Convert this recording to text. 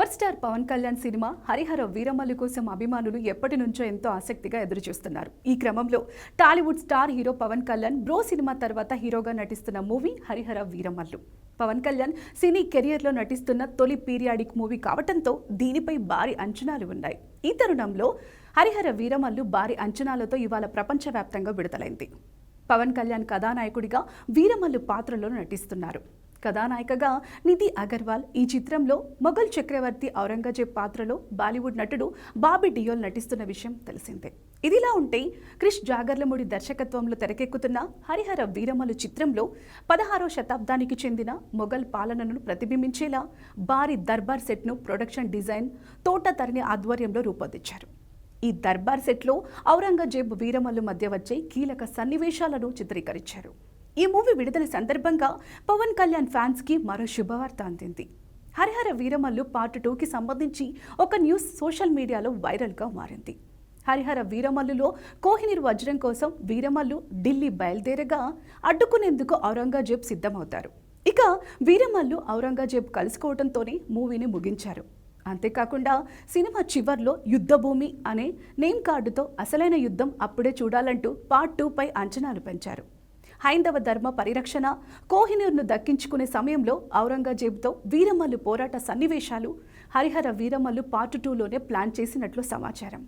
Power star Pawan Kalyan cinema Harihara Veeramallu కోసం అభిమానులు ఎప్పటి నుంచో ఎంతో ఆసక్తిగా ఎదురుచూస్తున్నారు. ఈ క్రమంలో Tollywood star hero Pawan Kalyan bro cinema తర్వాత హీరోగా నటిస్తున్న మూవీ హరిహర వీరమల్లు. పవన్ కళ్యాణ్ సినీ కెరియర్లో నటిస్తున్న తొలి పీరియాడిక్ మూవీ కావడంతో దీనిపై భారీ అంచనాలు ఉన్నాయి. ఈ తరుణంలో హరిహర వీరమల్లు భారీ అంచనాలతో ఇవాళ ప్రపంచవ్యాప్తంగా విడుదలైంది. పవన్ కళ్యాణ్ కథానాయకుడిగా వీరమల్లు పాత్రలో నటిస్తున్నారు. కథానాయికగా నిధి అగర్వాల్, ఈ చిత్రంలో మొఘల్ చక్రవర్తి ఔరంగజేబ్ పాత్రలో బాలీవుడ్ నటుడు బాబీ డియోల్ నటిస్తున్న విషయం తెలిసిందే. ఇదిలా ఉంటే క్రిష్ జాగర్లమూడి దర్శకత్వంలో తెరకెక్కుతున్న హరిహర వీరమల్లు చిత్రంలో 16వ శతాబ్దానికి చెందిన మొఘల్ పాలనను ప్రతిబింబించేలా భారీ దర్బార్ సెట్ను ప్రొడక్షన్ డిజైన్ తోటతరణి ఆధ్వర్యంలో రూపొందించారు. ఈ దర్బార్ సెట్లో ఔరంగజేబ్ వీరమల్లు మధ్య వచ్చే కీలక సన్నివేశాలను చిత్రీకరించారు. ఈ మూవీ విడుదల సందర్భంగా పవన్ కళ్యాణ్ ఫ్యాన్స్కి మరో శుభవార్త అందింది. హరిహర వీరమల్లు పార్ట్ 2కి సంబంధించి ఒక న్యూస్ సోషల్ మీడియాలో వైరల్గా మారింది. హరిహర వీరమల్లులో కోహినూర్ వజ్రం కోసం వీరమల్లు ఢిల్లీ బయలుదేరగా అడ్డుకునేందుకు ఔరంగజేబ్ సిద్ధమవుతారు. ఇక వీరమల్లు ఔరంగజేబ్ కలుసుకోవడంతోనే మూవీని ముగించారు. అంతేకాకుండా సినిమా చివర్లో యుద్ధభూమి అనే నేమ్ కార్డుతో అసలైన యుద్ధం అప్పుడే చూడాలంటూ పార్ట్ 2పై అంచనాలు పెంచారు. హైందవ ధర్మ పరిరక్షణ, కోహినూర్ను దక్కించుకునే సమయంలో ఔరంగజేబ్తో వీరమల్లు పోరాట సన్నివేశాలు హరిహర వీరమల్లు పార్ట్ 2లోనే ప్లాన్ చేసినట్లు సమాచారం.